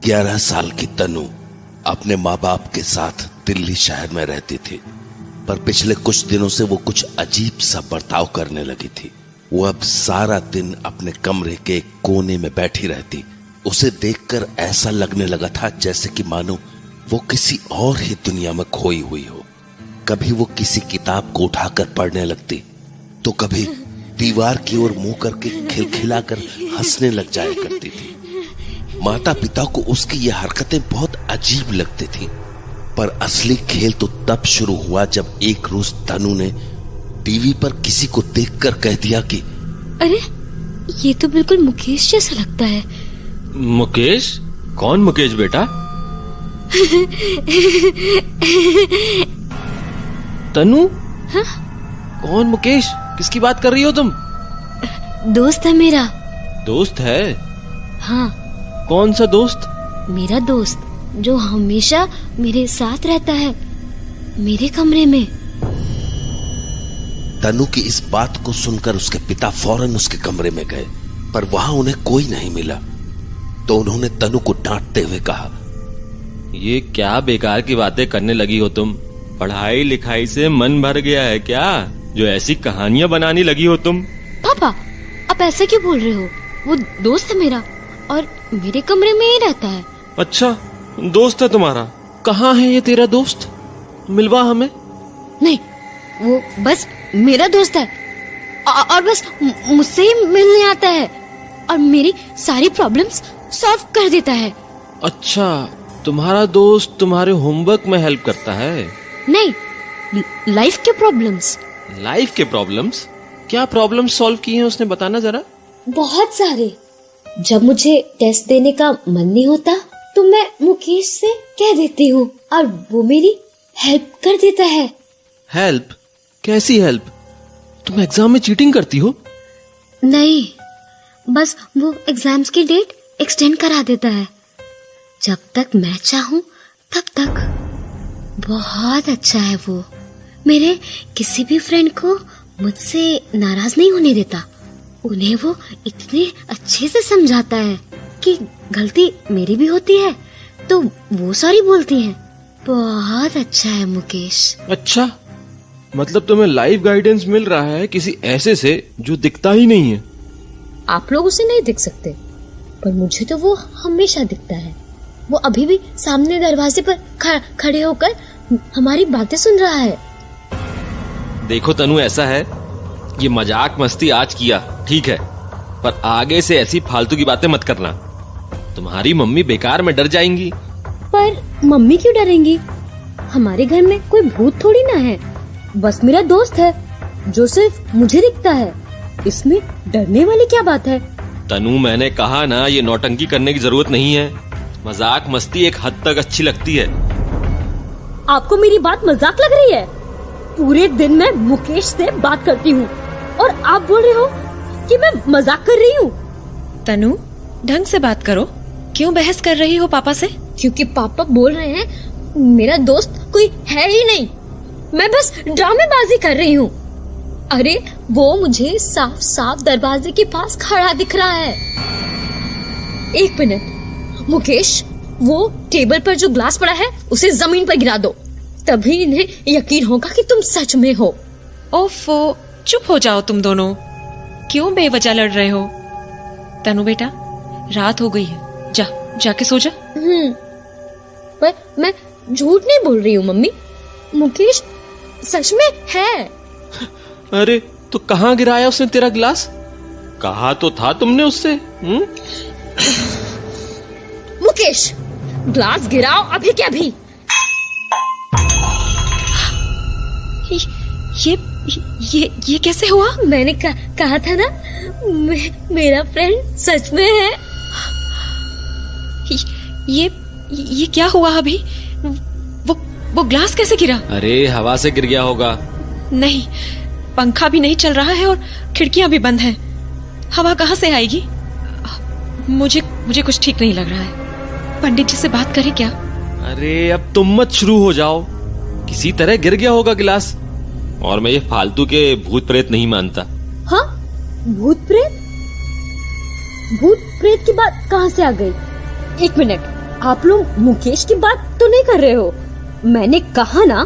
11 साल की तनु अपने माँ बाप के साथ दिल्ली शहर में रहती थी, पर पिछले कुछ दिनों से वो कुछ अजीब सा बर्ताव करने लगी थी। वो अब सारा दिन अपने कमरे के एक कोने में बैठी रहती। उसे देखकर ऐसा लगने लगा था जैसे कि मानो वो किसी और ही दुनिया में खोई हुई हो। कभी वो किसी किताब को उठाकर पढ़ने लगती, तो कभी दीवार की ओर मुंह करके खिलखिलाकर हंसने लग जाया करती थी। माता पिता को उसकी ये हरकतें बहुत अजीब लगती थी, पर असली खेल तो तब शुरू हुआ जब एक रोज तनु ने टीवी पर किसी को देखकर कह दिया कि अरे, ये तो बिल्कुल मुकेश जैसा लगता है। मुकेश? कौन मुकेश बेटा? तनु? हाँ? कौन मुकेश? किसकी बात कर रही हो तुम? दोस्त है मेरा। दोस्त है? हाँ। कौन सा दोस्त? मेरा दोस्त जो हमेशा मेरे साथ रहता है, मेरे कमरे में। तनु की इस बात को सुनकर उसके पिता फौरन उसके कमरे में गए, पर वहां उन्हें कोई नहीं मिला। तो उन्होंने तनु को डांटते हुए कहा, ये क्या बेकार की बातें करने लगी हो तुम? पढ़ाई लिखाई से मन भर गया है क्या, जो ऐसी कहानियां बनाने लगी हो तुम? पापा, आप ऐसा क्यों बोल रहे हो? वो दोस्त है मेरा और मेरे कमरे में ही रहता है। अच्छा, दोस्त है तुम्हारा? कहाँ है ये तेरा दोस्त? मिलवा हमें। नहीं, वो बस मेरा दोस्त है और बस मुझसे ही मिलने आता है और मेरी सारी प्रॉब्लम्स सॉल्व कर देता है। अच्छा, तुम्हारा दोस्त तुम्हारे होमवर्क में हेल्प करता है? नहीं, लाइफ के प्रॉब्लम्स। लाइफ के प्रॉब्लम्स? क्या प्रॉब्लम्स सॉल्व किए हैं उसने, बताना जरा। बहुत सारे। जब मुझे टेस्ट देने का मन नहीं होता तो मैं मुकेश से कह देती हूँ और वो मेरी हेल्प कर देता है। हेल्प? कैसी हेल्प? तुम एग्जाम में चीटिंग करती हो? नहीं, बस वो एग्जाम्स की डेट एक्सटेंड करा देता है जब तक मैं चाहूँ तब तक। बहुत अच्छा है वो। मेरे किसी भी फ्रेंड को मुझसे नाराज नहीं होने देता। उन्हें वो इतने अच्छे से समझाता है कि गलती मेरी भी होती है तो वो सॉरी बोलती है। बहुत अच्छा है मुकेश। अच्छा, मतलब तुम्हें लाइफ गाइडेंस मिल रहा है किसी ऐसे से जो दिखता ही नहीं है। आप लोग उसे नहीं दिख सकते, पर मुझे तो वो हमेशा दिखता है। वो अभी भी सामने दरवाजे पर खड़े होकर हमारी बातें सुन रहा है। देखो तनु, ऐसा है, ये मजाक मस्ती आज किया, ठीक है, पर आगे से ऐसी फालतू की बातें मत करना। तुम्हारी मम्मी बेकार में डर जाएंगी। पर मम्मी क्यों डरेंगी? हमारे घर में कोई भूत थोड़ी ना है, बस मेरा दोस्त है जो सिर्फ मुझे दिखता है। इसमें डरने वाली क्या बात है? तनु, मैंने कहा ना, ये नौटंकी करने की जरूरत नहीं है। मजाक मस्ती एक हद तक अच्छी लगती है। आपको मेरी बात मजाक लग रही है? पूरे दिन मैं मुकेश से बात करती हूँ और आप बोल रहे हो कि मैं मजाक कर रही हूँ। तनु, ढंग से बात करो। क्यों बहस कर रही हो पापा से? क्योंकि पापा बोल रहे हैं मेरा दोस्त कोई है ही नहीं, मैं बस ड्रामेबाजी कर रही हूँ। अरे, वो मुझे साफ साफ दरवाजे के पास खड़ा दिख रहा है। एक मिनट मुकेश, वो टेबल पर जो ग्लास पड़ा है उसे जमीन पर गिरा दो, तभी इन्हें यकीन होगा कि तुम सच में हो। ओफो, चुप हो जाओ तुम दोनों। क्यों बेवजह लड़ रहे हो? तनु बेटा, रात हो गई है, जाके सो जा। पर मैं झूठ नहीं बोल रही हूँ मम्मी, मुकेश सच में है। अरे, तो कहाँ गिराया उसने तेरा गिलास? कहा तो था तुमने उससे। मुकेश, ग्लास गिराओ अभी के अभी। ये कैसे हुआ? मैंने कहा था ना, मेरा फ्रेंड सच में है। ये क्या हुआ अभी? वो ग्लास कैसे गिरा? अरे, हवा से गिर गया होगा। नहीं, पंखा भी नहीं चल रहा है और खिड़कियां भी बंद हैं। हवा कहाँ से आएगी? मुझे कुछ ठीक नहीं लग रहा है। पंडित जी से बात करें क्या? अरे, अब तुम मत शुरू हो जाओ। किसी तरह गिर गया होगा गिलास, और मैं ये फालतू के भूत प्रेत नहीं मानता। हाँ, भूत प्रेत की बात कहाँ से आ गई? एक मिनट, आप लोग मुकेश की बात तो नहीं कर रहे हो? मैंने कहा ना,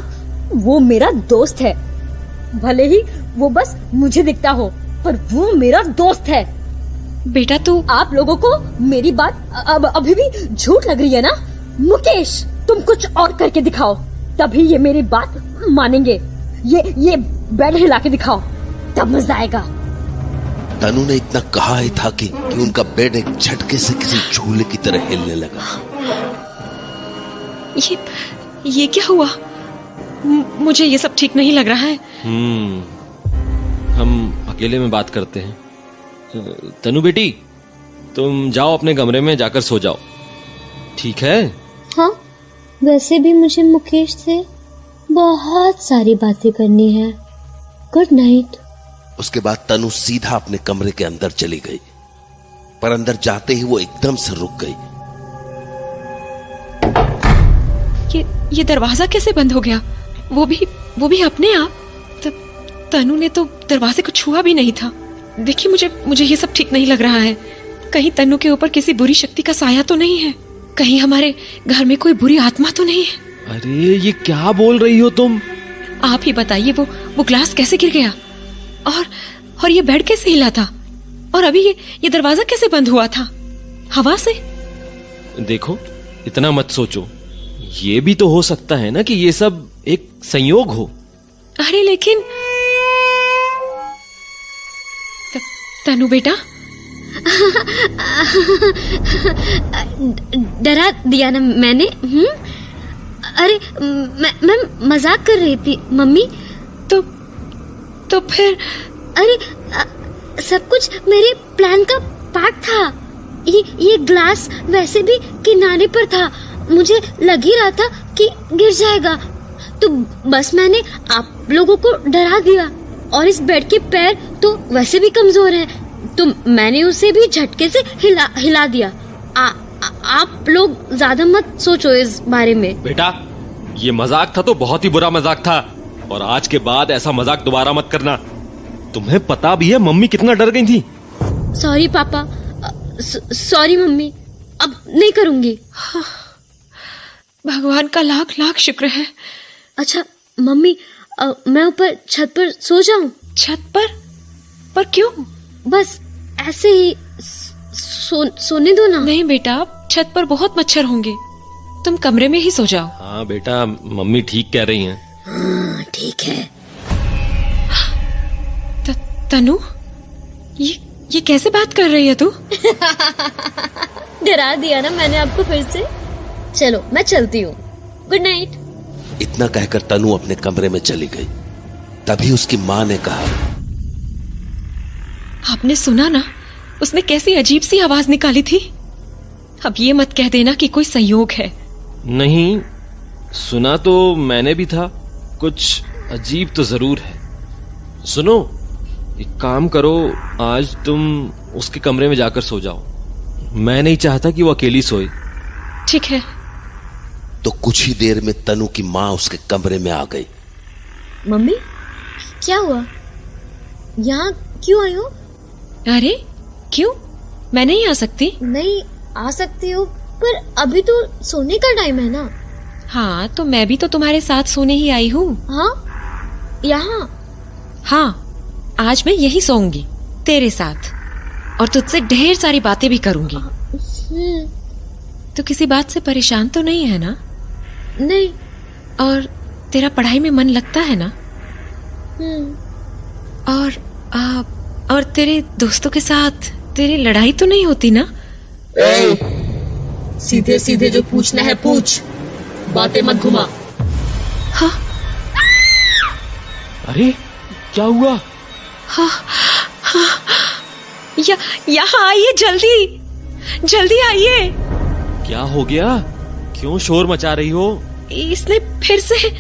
वो मेरा दोस्त है। भले ही वो बस मुझे दिखता हो, पर वो मेरा दोस्त है। बेटा तू आप लोगों को मेरी बात अब अभी भी झूठ लग रही है ना? मुकेश, तुम कुछ और करके दिखाओ, तभी ये मेरी बात मानेंगे। ये बेड हिला के दिखाओ, तब मजा आएगा। तनु ने इतना कहा ही था कि उनका बेड एक झटके से किसी झूले की तरह हिलने लगा। ये क्या हुआ? मुझे ये सब ठीक नहीं लग रहा है। हम अकेले में बात करते हैं। तनु बेटी, तुम जाओ अपने कमरे में जाकर सो जाओ, ठीक है? हाँ, वैसे भी मुझे मुकेश से बहुत सारी बातें करनी है। Good night. उसके बाद तनु सीधा अपने कमरे के अंदर चली गई, पर अंदर जाते ही वो एकदम से रुक गई। ये दरवाजा कैसे बंद हो गया? वो भी अपने आप? तब तनु ने तो दरवाजे को छुआ भी नहीं था। देखिए, मुझे ये सब ठीक नहीं लग रहा है। कहीं तनु के ऊपर किसी बुरी शक्ति का साया तो नहीं है? कहीं हमारे घर में कोई बुरी आत्मा तो नहीं है? अरे ये क्या बोल रही हो तुम? आप ही बताइए, वो ग्लास कैसे गिर गया? और ये बेड कैसे हिला था? और अभी ये दरवाजा कैसे बंद हुआ था? हवा से? देखो, इतना मत सोचो। ये भी तो हो सकता है ना कि ये सब एक संयोग हो। अरे लेकिन तनु बेटा, डरा दिया ना मैंने? अरे मैं मजाक कर रही थी मम्मी। तो फिर? अरे सब कुछ मेरे प्लान का पार्ट था। ये ग्लास वैसे भी किनारे पर था, मुझे लग ही रहा था कि गिर जाएगा, तो बस मैंने आप लोगों को डरा दिया। और इस बेड के पैर तो वैसे भी कमजोर हैं, तो मैंने उसे भी झटके से हिला दिया। आप लोग ज्यादा मत सोचो इस बारे में। बेटा, ये मजाक था तो बहुत ही बुरा मजाक था, और आज के बाद ऐसा मजाक दोबारा मत करना। तुम्हें पता भी है मम्मी कितना डर गई थी। सॉरी पापा, सॉरी मम्मी, अब नहीं करूंगी। भगवान का लाख लाख शुक्र है। अच्छा मम्मी, मैं ऊपर छत पर सो जाऊं? छत पर क्यों? बस ऐसे ही सोने दो ना। नहीं बेटा, छत पर बहुत मच्छर होंगे, तुम कमरे में ही सो जाओ। हाँ बेटा, मम्मी ठीक कह रही हैं। हाँ ठीक है। तनु, ये कैसे बात कर रही है तू? डरा दिया ना मैंने आपको फिर से। चलो मैं चलती हूँ, गुड नाइट। इतना कहकर तनु अपने कमरे में चली गई। तभी उसकी माँ ने कहा, आपने सुना ना, उसने कैसी अजीब सी आवाज निकाली थी। अब ये मत कह देना कि कोई संयोग है। नहीं, सुना तो मैंने भी था, कुछ अजीब तो जरूर है। सुनो, एक काम करो, आज तुम उसके कमरे में जाकर सो जाओ। मैं नहीं चाहता कि वो अकेली सोए। ठीक है। तो कुछ ही देर में तनु की माँ उसके कमरे में आ गई। मम्मी, क्या हुआ? यहाँ क्यों आई हो? अरे क्यों? मैं नहीं आ सकती? नहीं आ सकती हो, पर अभी तो सोने का टाइम है ना। हाँ, तो मैं भी तो तुम्हारे साथ सोने ही आई हूँ। हाँ, यहाँ? हाँ, आज मैं यही सोऊंगी तेरे साथ, और तुझसे ढेर सारी बातें भी करूंगी। तो किसी बात से परेशान तो नहीं है ना? नहीं। और तेरा पढ़ाई में मन लगता है ना? और तेरे दोस्तों के साथ तेरी लड़ाई तो नहीं होती ना? सीधे सीधे जो पूछना है पूछ, बातें मत घुमा। हाँ। अरे क्या हुआ? हाँ, हाँ, यहाँ आइए, जल्दी आइए। क्या हो गया? क्यों शोर मचा रही हो? इसने फिर से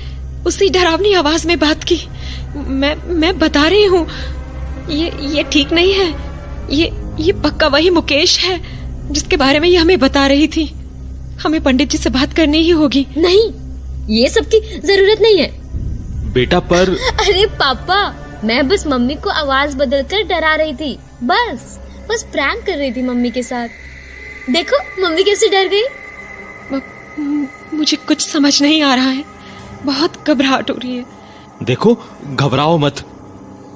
उसी डरावनी आवाज में बात की। मैं बता रही हूँ, ये ठीक नहीं है। ये पक्का वही मुकेश है जिसके बारे में ये हमें बता रही थी। हमें पंडित जी से बात करनी ही होगी। नहीं, ये सब की जरूरत नहीं है बेटा। पर अरे पापा, मैं बस मम्मी को आवाज बदलकर डरा रही थी। बस प्रैंक कर रही थी मम्मी के साथ। देखो मम्मी कैसे डर गई। मुझे कुछ समझ नहीं आ रहा है, बहुत घबराहट हो रही है। देखो, घबराओ मत।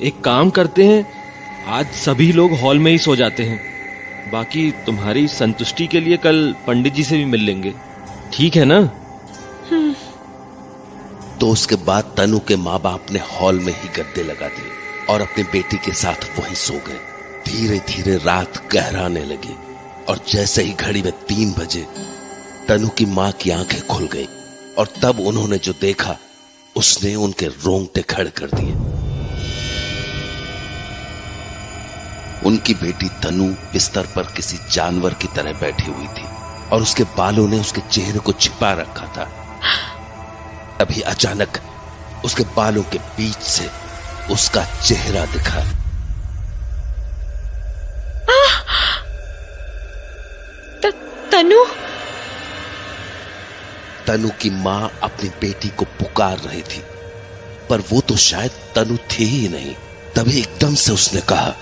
एक काम करते हैं, आज सभी लोग हॉल में ही सो जाते हैं। बाकी तुम्हारी संतुष्टि के लिए कल पंडित जी से भी मिल लेंगे, ठीक है ना? तो उसके बाद तनु के माँ बाप ने हॉल में ही गद्दे लगा दिए और अपनी बेटी के साथ वहीं सो गए। धीरे धीरे रात गहराने लगी और जैसे ही घड़ी में 3 बजे तनु की माँ की आंखें खुल गई और तब उन्होंने जो देखा उसने उनके रोंगटे खड़े कर दिए। उनकी बेटी तनु बिस्तर पर किसी जानवर की तरह बैठी हुई थी और उसके बालों ने उसके चेहरे को छिपा रखा था। तभी अचानक उसके बालों के बीच से उसका चेहरा दिखा। तनु तनु की मां अपनी बेटी को पुकार रही थी, पर वो तो शायद तनु थी ही नहीं। तभी एकदम से उसने कहा,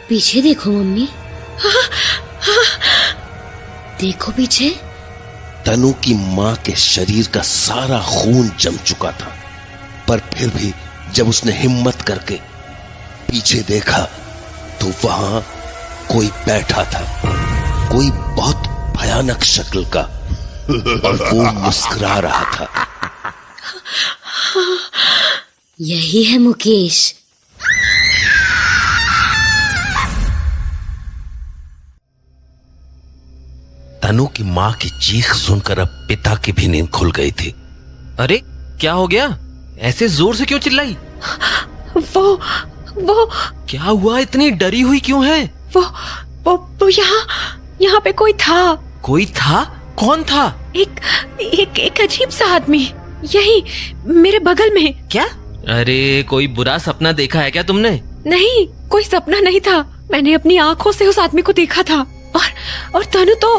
पीछे देखो मम्मी। देखो पीछे। तनु की मां के शरीर का सारा खून जम चुका था, पर फिर भी जब उसने हिम्मत करके पीछे देखा तो वहां कोई बैठा था, कोई बहुत भयानक शक्ल का, और वो मुस्कुरा रहा था। यही है मुकेश। तनु की मां की चीख सुनकर अब पिता की भी नींद खुल गई थी। अरे क्या हो गया? ऐसे जोर से क्यों चिल्लाई? वो क्या हुआ? इतनी डरी हुई क्यों है? वो यहाँ पे कोई था। कोई था? कौन था? एक अजीब सा आदमी, यही मेरे बगल में। क्या? अरे कोई बुरा सपना देखा है क्या तुमने? नहीं, कोई सपना नहीं था। मैंने अपनी आंखों से उस आदमी को देखा था। और तनु तो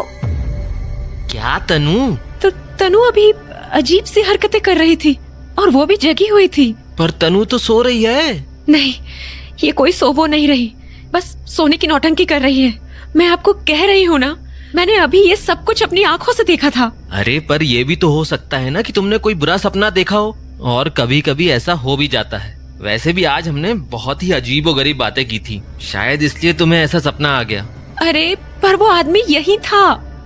क्या? तनु अभी अजीब सी हरकतें कर रही थी और वो भी जगी हुई थी। पर तनु तो सो रही है। नहीं, ये कोई सोवो नहीं रही, बस सोने की नौटंकी कर रही है। मैं आपको कह रही हूँ ना, मैंने अभी ये सब कुछ अपनी आंखों से देखा था। अरे पर ये भी तो हो सकता है ना कि तुमने कोई बुरा सपना देखा हो, और कभी कभी ऐसा हो भी जाता है। वैसे भी आज हमने बहुत ही अजीबोगरीब बातें की थी, शायद इसलिए तुम्हें ऐसा सपना आ गया। अरे पर वो आदमी यही था।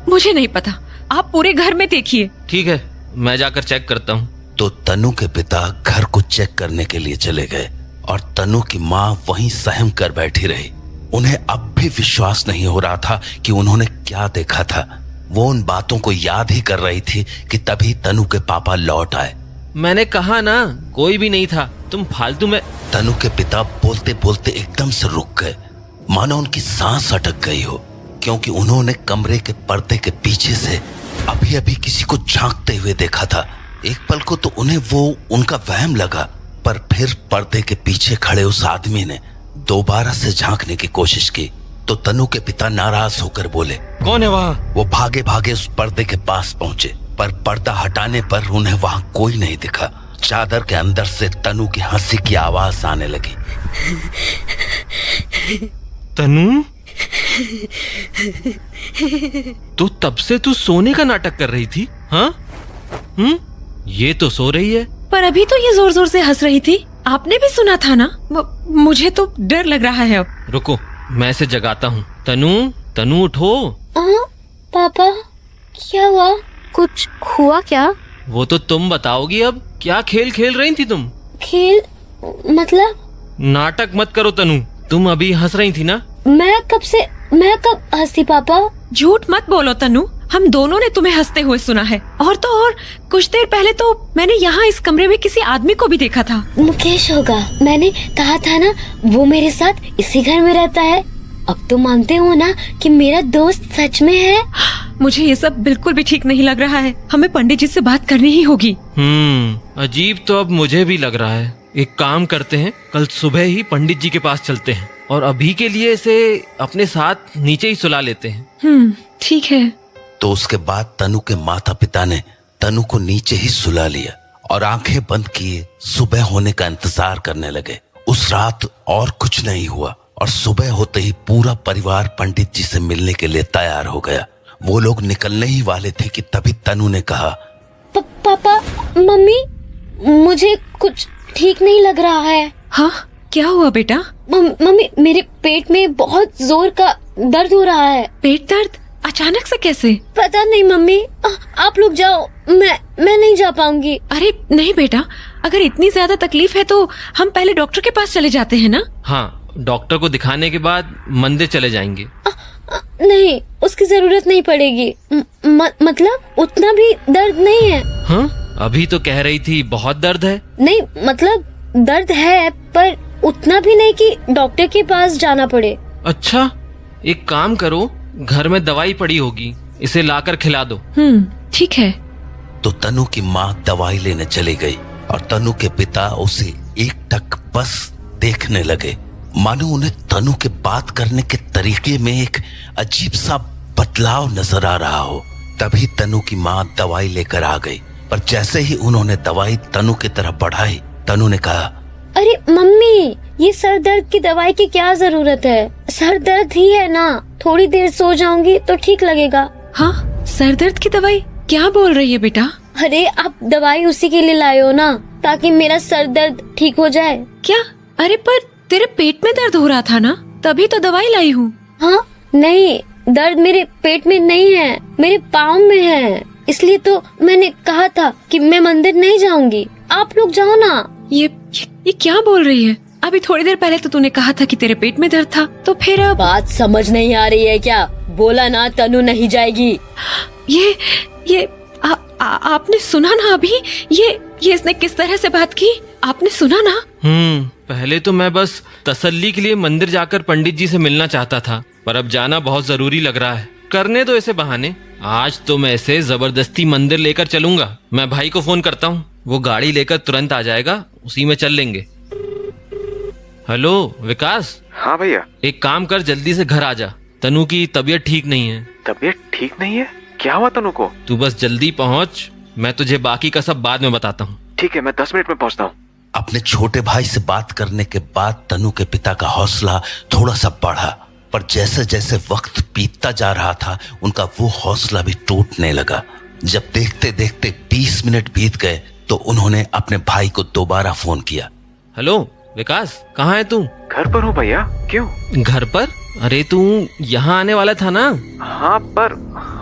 मुझे नहीं पता, आप पूरे घर में देखिए। ठीक है, मैं जाकर चेक करता हूँ। तो तनु के पिता घर को चेक करने के लिए चले गए और तनु की मां वहीं सहम कर बैठी रही। उन्हें अब भी विश्वास नहीं हो रहा था कि उन्होंने क्या देखा था। वो उन बातों को याद ही कर रही थी कि तभी तनु के पापा लौट आए। मैंने कहा ना, कोई भी नहीं था, तुम फालतू में। तनु के पिता बोलते बोलते एकदम से रुक गए, मानो उनकी सांस अटक गई हो, क्योंकि उन्होंने कमरे के पर्दे के पीछे से अभी अभी किसी को झांकते हुए देखा था। एक पल को तो उन्हें वो उनका वहम लगा, पर फिर पर्दे के पीछे खड़े उस आदमी ने दोबारा से झांकने की कोशिश की तो तनु के पिता नाराज होकर बोले, कौन है वहाँ? वो भागे भागे उस पर्दे के पास पहुंचे, पर पर्दा हटाने पर उन्हें वहां कोई नहीं दिखा। चादर के अंदर से तनु की हंसी की आवाज आने लगी। तनु, तो तब से तू सोने का नाटक कर रही थी? हाँ? ये तो सो रही है। पर अभी तो ये जोर जोर से हंस रही थी, आपने भी सुना था ना। मुझे तो डर लग रहा है अब। रुको, मैं इसे जगाता हूँ। तनु उठो। पापा, क्या हुआ? कुछ हुआ क्या? वो तो तुम बताओगी अब। क्या खेल खेल रही थी तुम? खेल मतलब? नाटक मत करो तनु, तुम अभी हंस रही थी ना। मैं कब हंसी पापा? झूठ मत बोलो तनु, हम दोनों ने तुम्हें हंसते हुए सुना है। और कुछ देर पहले तो मैंने यहाँ इस कमरे में किसी आदमी को भी देखा था। मुकेश होगा, मैंने कहा था ना, वो मेरे साथ इसी घर में रहता है। अब तो मानते हो ना कि मेरा दोस्त सच में है। मुझे ये सब बिल्कुल भी ठीक नहीं लग रहा है, हमें पंडित जी से बात करनी ही होगी। अजीब तो अब मुझे भी लग रहा है। एक काम करते हैं, कल सुबह ही पंडित जी के पास चलते हैं और अभी के लिए इसे अपने साथ नीचे ही सुला लेते हैं। ठीक है। तो उसके बाद तनु के माता पिता ने तनु को नीचे ही सुला लिया और आंखें बंद किए सुबह होने का इंतजार करने लगे। उस रात और कुछ नहीं हुआ और सुबह होते ही पूरा परिवार पंडित जी से मिलने के लिए तैयार हो गया। वो लोग निकलने ही वाले थे कि तभी तनु ने कहा, पापा, मम्मी, मुझे कुछ ठीक नहीं लग रहा है। हाँ, क्या हुआ बेटा? मम्मी, मेरे पेट में बहुत जोर का दर्द हो रहा है। पेट दर्द अचानक से कैसे? पता नहीं मम्मी, आप लोग जाओ, मैं नहीं जा पाऊंगी। अरे नहीं बेटा, अगर इतनी ज्यादा तकलीफ है तो हम पहले डॉक्टर के पास चले जाते हैं ना। हाँ, डॉक्टर को दिखाने के बाद मंदिर चले जाएंगे। नहीं, उसकी जरूरत नहीं पड़ेगी। मतलब उतना भी दर्द नहीं है। हाँ, अभी तो कह रही थी बहुत दर्द है। नहीं, मतलब दर्द है पर उतना भी नहीं कि डॉक्टर के पास जाना पड़े। अच्छा, एक काम करो, घर में दवाई पड़ी होगी, इसे लाकर खिला दो। ठीक है। तो तनु की माँ दवाई लेने चली गई और तनु के पिता उसे एकटक बस देखने लगे, मानो उन्हें तनु के बात करने के तरीके में एक अजीब सा बदलाव नजर आ रहा हो। तभी तनु की माँ दवाई लेकर आ गई, पर जैसे ही उन्होंने दवाई तनु की तरफ बढ़ाई, तनु ने कहा, अरे मम्मी, ये सर दर्द की दवाई की क्या जरूरत है? सर दर्द ही है ना, थोड़ी देर सो जाऊंगी तो ठीक लगेगा। हाँ, सर दर्द की दवाई? क्या बोल रही है बेटा? अरे आप दवाई उसी के लिए लाए हो ना, ताकि मेरा सर दर्द ठीक हो जाए। क्या? अरे पर तेरे पेट में दर्द हो रहा था ना, तभी तो दवाई लाई हूँ। हाँ, नहीं, दर्द मेरे पेट में नहीं है, मेरे पाँव में है। इसलिए तो मैंने कहा था कि मैं मंदिर नहीं जाऊंगी, आप लोग जाओ ना। ये क्या बोल रही है? अभी थोड़ी देर पहले तो तूने कहा था कि तेरे पेट में दर्द था, तो फिर अब बात समझ नहीं आ रही है क्या? बोला ना तनु नहीं जाएगी। ये आपने सुना ना अभी? ये इसने किस तरह से बात की? आपने सुना ना? पहले तो मैं बस तसल्ली के लिए मंदिर जाकर पंडित जी से मिलना चाहता था, पर अब जाना बहुत जरूरी लग रहा है। करने दो ऐसे बहाने। आज तो मैं इसे जबरदस्ती मंदिर लेकर चलूंगा। मैं भाई को फोन करता हूँ, वो गाड़ी लेकर तुरंत आ जाएगा, उसी में चल लेंगे। हेलो विकास। हाँ भैया। एक काम कर, जल्दी से घर आ जा, तनु की तबीयत ठीक नहीं है। तबीयत ठीक नहीं है? क्या हुआ तनु को? तू बस जल्दी पहुँच, मैं तुझे बाकी का सब बाद में बताता हूँ। ठीक है, मैं 10 मिनट में पहुँचता हूँ। अपने छोटे भाई से बात करने के बाद तनु के पिता का हौसला थोड़ा सा बढ़ा, पर जैसे जैसे वक्त बीतता जा रहा था, उनका वो हौसला भी टूटने लगा। जब देखते देखते 20 मिनट बीत गए तो उन्होंने अपने भाई को दोबारा फोन किया। हेलो विकास, कहाँ है तू? घर पर हूँ भैया। क्यों? घर पर? अरे तू यहाँ आने वाला था ना? हाँ, पर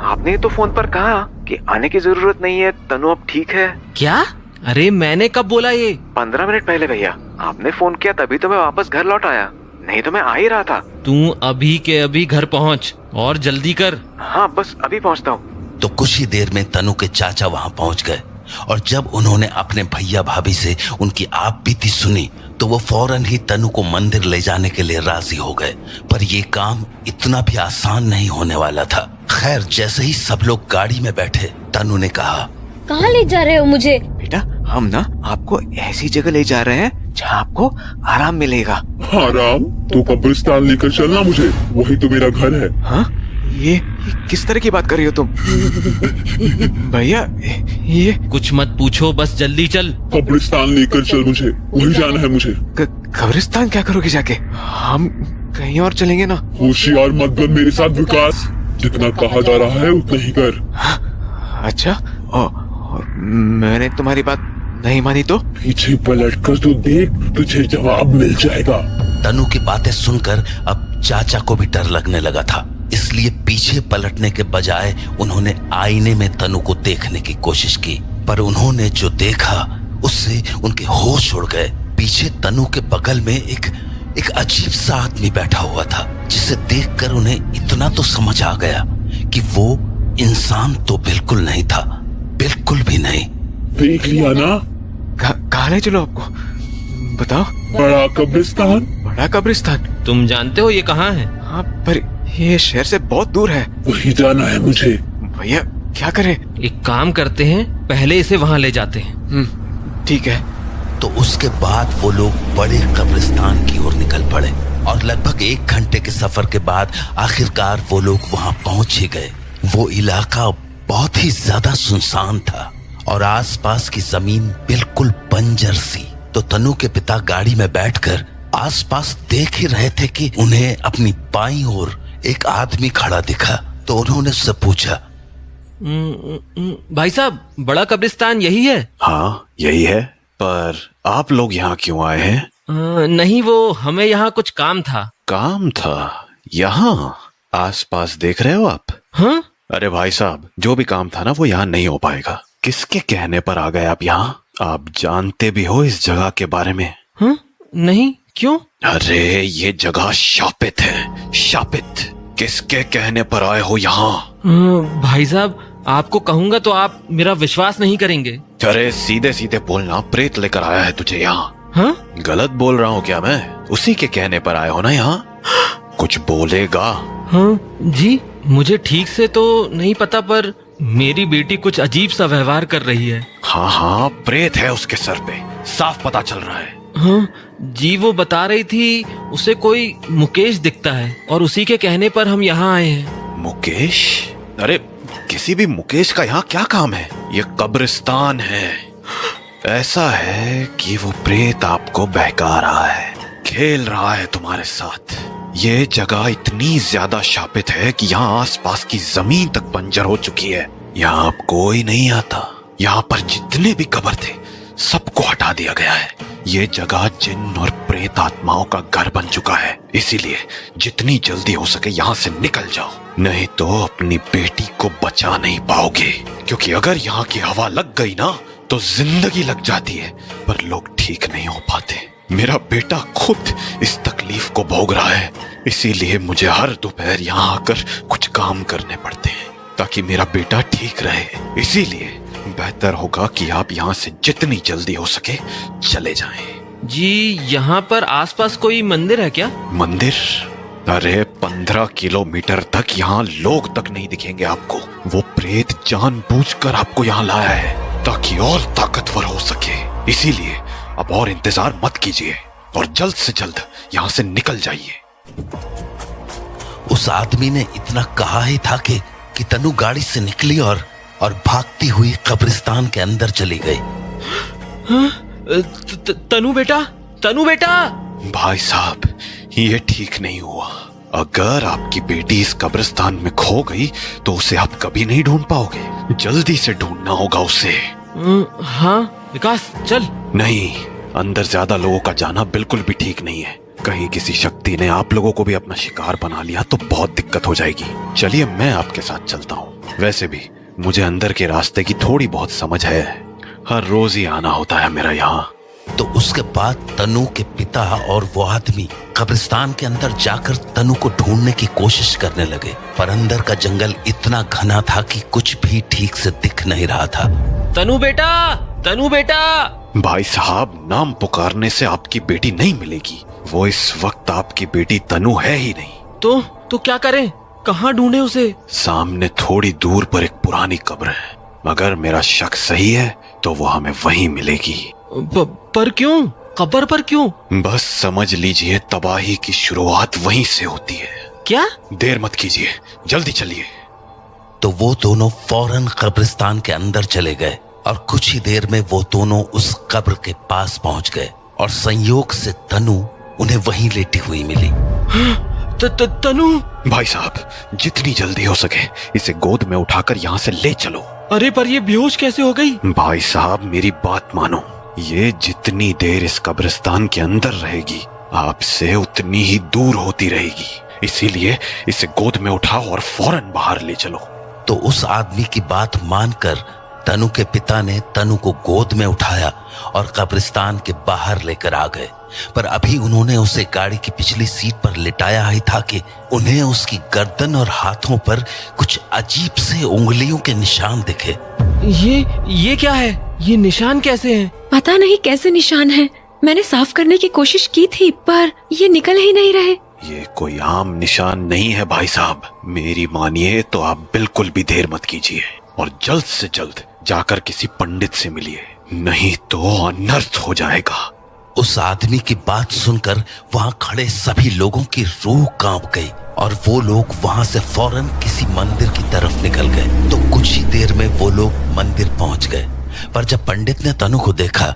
आपने तो फोन पर कहा कि आने की जरूरत नहीं है, तनु अब ठीक है। क्या? अरे मैंने कब बोला ये? 15 मिनट पहले भैया, आपने फोन किया तभी तो मैं वापस घर लौट आया, नहीं तो मैं आ ही रहा था। तू अभी के अभी घर पहुँच और जल्दी कर। हाँ, बस अभी पहुँचता हूँ। तो कुछ ही देर में तनु के चाचा वहां पहुंच गए और जब उन्होंने अपने भैया भाभी से उनकी आप बीती सुनी तो वो फौरन ही तनु को मंदिर ले जाने के लिए राजी हो गए। पर ये काम इतना भी आसान नहीं होने वाला था। खैर, जैसे ही सब लोग गाड़ी में बैठे, तनु ने कहा, कहाँ ले जा रहे हो मुझे? बेटा, हम ना आपको ऐसी जगह ले जा रहे हैं जहाँ आपको आराम मिलेगा। आराम? तो कब्रिस्तान लेकर चलना मुझे, वही तो मेरा घर है। हाँ? ये किस तरह की बात कर रही हो तुम? भैया, ये कुछ मत पूछो, बस जल्दी चल। कब्रिस्तान लेकर चल मुझे, वही जाना है मुझे। कब्रिस्तान क्या करोगे जाके? हम कहीं और चलेंगे ना। होशियार मत बन मेरे साथ विकास, जितना कहा जा रहा है उतना ही कर। अच्छा, और मैंने तुम्हारी बात नहीं मानी तो? पीछे पलट कर तो देख, तुझे जवाब मिल जाएगा। तनु की बातें सुनकर अब चाचा को भी डर लगने लगा था, इसलिए पीछे पलटने के बजाय उन्होंने आईने में तनु को देखने की कोशिश की, पर उन्होंने जो देखा उससे उनके होश उड़ गए। पीछे तनु के बगल में एक अजीब सा आदमी बैठा हुआ था, जिसे देखकर उन्हें इतना तो समझ आ गया कि वो इंसान तो बिल्कुल नहीं था, बिल्कुल भी नहीं। देख लिया ना? कहाँ ले चलो आपको? बताओ। बड़ा कब्रिस्तान। बड़ा कब्रिस्तान? तुम जानते हो ये कहाँ है? हाँ, पर ये शहर से बहुत दूर है। वही जाना है मुझे। भैया, क्या करें? एक काम करते हैं, पहले इसे वहाँ ले जाते हैं। ठीक है। तो उसके बाद वो लोग बड़े कब्रिस्तान की ओर निकल पड़े और लगभग 1 घंटे के सफर के बाद आखिरकार वो लोग वहां पहुंच ही गए। वो इलाका बहुत ही ज्यादा सुनसान था और आसपास की जमीन बिल्कुल बंजर सी। तो तनु के पिता गाड़ी में बैठकर आसपास देख ही रहे थे कि उन्हें अपनी बाईं ओर एक आदमी खड़ा दिखा। तो उन्होंने उससे पूछा, भाई साहब, बड़ा कब्रिस्तान यही है? हाँ यही है, पर आप लोग यहाँ क्यों आए हैं? नहीं, वो हमें यहाँ कुछ काम था। काम था? यहाँ आसपास देख रहे हो आप? हाँ? अरे भाई साहब, जो भी काम था ना वो यहाँ नहीं हो पाएगा। किसके कहने पर आ गए आप यहाँ? आप जानते भी हो इस जगह के बारे में? हाँ? नहीं, क्यों? अरे ये जगह शापित है, शापित। किसके कहने पर आए हो यहाँ? भाई साहब, आपको कहूंगा तो आप मेरा विश्वास नहीं करेंगे। अरे सीधे सीधे बोलना, प्रेत लेकर आया है तुझे यहाँ? हाँ? गलत बोल रहा हूँ क्या मैं? उसी के कहने पर आए हो ना यहाँ? कुछ बोलेगा? हाँ जी, मुझे ठीक से तो नहीं पता, पर मेरी बेटी कुछ अजीब सा व्यवहार कर रही है। हाँ हाँ, प्रेत है उसके सर पे, साफ पता चल रहा है। हाँ जी, वो बता रही थी उसे कोई मुकेश दिखता है और उसी के कहने पर हम यहाँ आए हैं। मुकेश? अरे किसी भी मुकेश का यहाँ क्या काम है? ये कब्रिस्तान है। ऐसा है कि वो प्रेत आपको बहका रहा है, खेल रहा है तुम्हारे साथ। ये जगह इतनी ज्यादा शापित है कि यहाँ आसपास की जमीन तक बंजर हो चुकी है। यहाँ अब कोई नहीं आता। यहाँ पर जितने भी कब्र थे सबको हटा दिया गया है। ये जगह जिन और प्रेत आत्माओं का घर बन चुका है। इसीलिए जितनी जल्दी हो सके यहाँ से निकल जाओ, नहीं तो अपनी बेटी को बचा नहीं पाओगे। क्योंकि अगर यहाँ की हवा लग गई ना तो जिंदगी लग जाती है, पर लोग ठीक नहीं हो पाते। मेरा बेटा खुद इस तकलीफ को भोग रहा है, इसीलिए मुझे हर दोपहर यहाँ आकर कुछ काम करने पड़ते हैं ताकि मेरा बेटा ठीक रहे। इसीलिए बेहतर होगा कि आप यहाँ से जितनी जल्दी हो सके चले जाएं। जी, यहाँ पर आसपास कोई मंदिर है क्या? मंदिर? अरे 15 किलोमीटर तक यहाँ लोग तक नहीं दिखेंगे आपको। वो प्रेत जानबूझकर आपको यहाँ लाया है ताकि और ताकतवर हो सके। इसीलिए अब और इंतजार मत कीजिए और जल्द से जल्द यहाँ से निकल जाइए। उस आदमी ने इतना कहा ही था कि तनु गाड़ी से निकली और भागती हुई कब्रिस्तान के अंदर चली गई। तनु बेटा, तनु बेटा! भाई साहब, ये ठीक नहीं हुआ। अगर आपकी बेटी इस कब्रिस्तान में खो गई तो उसे आप कभी नहीं ढूंढ पाओगे। जल्दी से ढूंढना होगा उसे। हाँ विकास, चल। नहीं, अंदर ज्यादा लोगों का जाना बिल्कुल भी ठीक नहीं है। कहीं किसी शक्ति ने आप लोगों को भी अपना शिकार बना लिया तो बहुत दिक्कत हो जाएगी। चलिए मैं आपके साथ चलता हूँ। वैसे भी मुझे अंदर के रास्ते की थोड़ी बहुत समझ है, हर रोज ही आना होता है मेरा यहाँ। तो उसके बाद तनु के पिता और वो आदमी कब्रिस्तान के अंदर जाकर तनु को ढूंढने की कोशिश करने लगे, पर अंदर का जंगल इतना घना था कि कुछ भी ठीक से दिख नहीं रहा था। तनु बेटा, तनु बेटा! भाई साहब, नाम पुकारने से आपकी बेटी नहीं मिलेगी। वो इस वक्त आपकी बेटी तनु है ही नहीं। तो क्या करें? कहाँ ढूंढे उसे? सामने थोड़ी दूर पर एक पुरानी कब्र है। अगर मेरा शक सही है तो वो हमें वहीं मिलेगी। पर क्यों? कब्र पर क्यों? बस समझ लीजिए, तबाही की शुरुआत वहीं से होती है। क्या? देर मत कीजिए, जल्दी चलिए। तो वो दोनों फौरन कब्रिस्तान के अंदर चले गए और कुछ ही देर में वो दोनों उस कब्र के पास पहुंच गए और संयोग से तनु उन्हें वहीं लेटी हुई मिली। तनु! भाई साहब, जितनी जल्दी हो सके इसे गोद में उठाकर यहाँ से ले चलो। अरे पर ये बेहोश कैसे हो गई? भाई साहब, मेरी बात मानो। ये जितनी देर इस कब्रिस्तान के अंदर रहेगी आपसे उतनी ही दूर होती रहेगी। इसीलिए इसे गोद में उठाओ और फौरन बाहर ले चलो। तो उस आदमी की बात मानकर तनु के पिता ने तनु को गोद में उठाया और कब्रिस्तान के बाहर लेकर आ गए। पर अभी उन्होंने उसे गाड़ी की पिछली सीट पर लिटाया ही था कि उन्हें उसकी गर्दन और हाथों पर कुछ अजीब से उंगलियों के निशान दिखे। ये क्या है? ये निशान कैसे हैं? पता नहीं कैसे निशान हैं। मैंने साफ करने की कोशिश की थी पर ये निकल ही नहीं रहे। ये कोई आम निशान नहीं है भाई साहब। मेरी मानिए तो आप बिल्कुल भी देर मत कीजिए और जल्द से जल्द जाकर किसी पंडित से मिलिए, नहीं तो अनर्थ हो जाएगा। उस आदमी की बात सुनकर वहां खड़े सभी लोगों की रूह कांप गई और वो लोग वहां से फौरन किसी मंदिर की तरफ निकल गए। तो कुछ ही देर में वो लोग मंदिर पहुंच गए, पर जब पंडित ने तनु को देखा,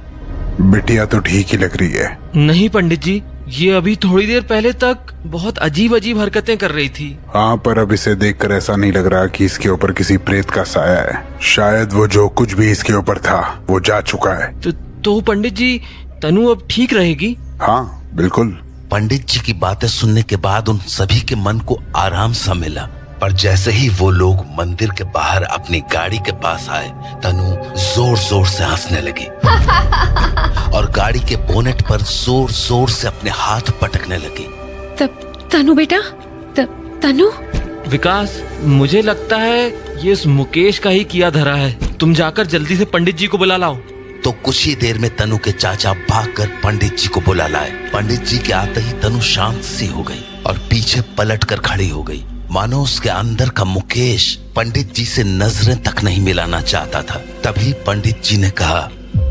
बिटिया तो ठीक ही लग रही है। नहीं पंडित जी, ये अभी थोड़ी देर पहले तक बहुत अजीब अजीब हरकतें कर रही थी। हाँ, पर अब इसे देखकर ऐसा नहीं लग रहा कि इसके ऊपर किसी प्रेत का साया है। शायद वो जो कुछ भी इसके ऊपर था वो जा चुका है। तो पंडित जी, तनु अब ठीक रहेगी? हाँ बिल्कुल। पंडित जी की बातें सुनने के बाद उन सभी के मन को आराम सा मिला। पर जैसे ही वो लोग मंदिर के बाहर अपनी गाड़ी के पास आए, तनु जोर जोर से हंसने लगी और गाड़ी के बोनेट पर जोर जोर से अपने हाथ पटकने लगी। तनु बेटा, तनु। विकास, मुझे लगता है ये इस मुकेश का ही किया धरा है। तुम जाकर जल्दी से पंडित जी को बुला लाओ। तो कुछ ही देर में तनु के चाचा भागकर पंडित जी को बुला लाए। पंडित जी के आते ही तनु शांत सी हो गई और पीछे पलटकर खड़ी हो गई, मानो उसके अंदर का मुकेश पंडित जी से नजरें तक नहीं मिलाना चाहता था। तभी पंडित जी ने कहा,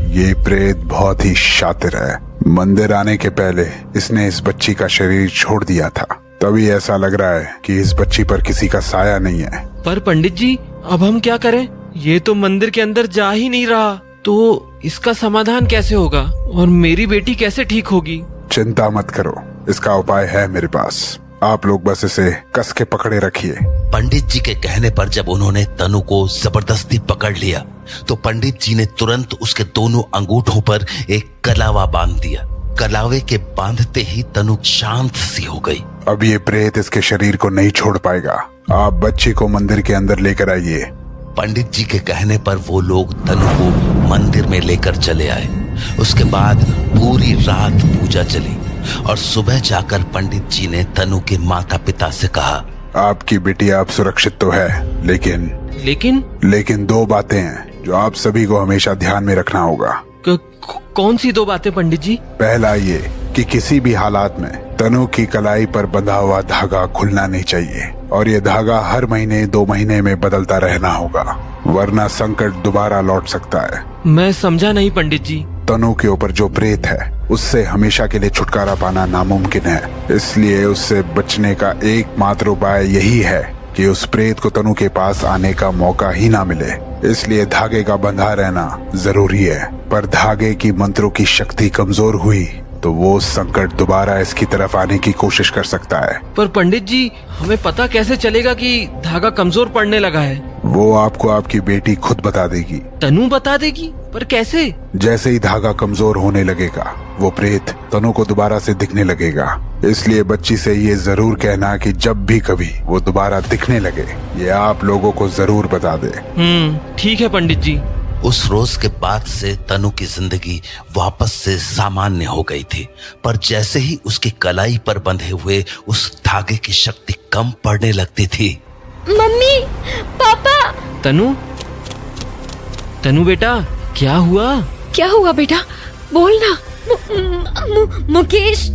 ये प्रेत बहुत ही शातिर है। मंदिर आने के पहले इसने इस बच्ची का शरीर छोड़ दिया था, तभी ऐसा लग रहा है कि इस बच्ची पर किसी का साया नहीं है। पर पंडित जी, अब हम क्या करें? ये तो मंदिर के अंदर जा ही नहीं रहा, तो इसका समाधान कैसे होगा और मेरी बेटी कैसे ठीक होगी? चिंता मत करो, इसका उपाय है मेरे पास। आप लोग बस इसे कस के पकड़े रखिए। पंडित जी के कहने पर जब उन्होंने तनु को जबरदस्ती पकड़ लिया तो पंडित जी ने तुरंत उसके दोनों अंगूठों पर एक कलावा बांध दिया। कलावे के बांधते ही तनु शांत सी हो गई। अब ये प्रेत इसके शरीर को नहीं छोड़ पाएगा। आप बच्ची को मंदिर के अंदर लेकर आइए। पंडित जी के कहने पर वो लोग तनु को मंदिर में लेकर चले आए। उसके बाद पूरी रात पूजा चली और सुबह जाकर पंडित जी ने तनु के माता पिता से कहा, आपकी बेटी आप सुरक्षित तो है, लेकिन दो बातें हैं जो आप सभी को हमेशा ध्यान में रखना होगा। कौन सी दो बातें पंडित जी? पहला ये कि किसी भी हालात में तनु की कलाई पर बंधा हुआ धागा खुलना नहीं चाहिए और ये धागा हर महीने 2 महीने में बदलता रहना होगा, वरना संकट दोबारा लौट सकता है। मैं समझा नहीं पंडित जी। तनु के ऊपर जो प्रेत है उससे हमेशा के लिए छुटकारा पाना नामुमकिन है, इसलिए उससे बचने का एकमात्र उपाय यही है कि उस प्रेत को तनु के पास आने का मौका ही ना मिले। इसलिए धागे का बंधा रहना जरूरी है। पर धागे की मंत्रों की शक्ति कमजोर हुई तो वो संकट दोबारा इसकी तरफ आने की कोशिश कर सकता है। पर पंडित जी, हमें पता कैसे चलेगा कि धागा कमजोर पड़ने लगा है? वो आपको आपकी बेटी खुद बता देगी। तनु बता देगी? पर कैसे? जैसे ही धागा कमजोर होने लगेगा वो प्रेत तनु को दोबारा से दिखने लगेगा। इसलिए बच्ची से ये जरूर कहना कि जब भी कभी वो दोबारा दिखने लगे ये आप लोगों को जरूर बता दे। ठीक है पंडित जी। उस रोज के बाद से तनु की जिंदगी वापस से सामान्य हो गई थी। पर जैसे ही उसकी कलाई पर बंधे हुए उस धागे की शक्ति कम पड़ने लगती थी। मम्मी, पापा। तनु बेटा, क्या हुआ? क्या हुआ बेटा? बोलना। मुकेश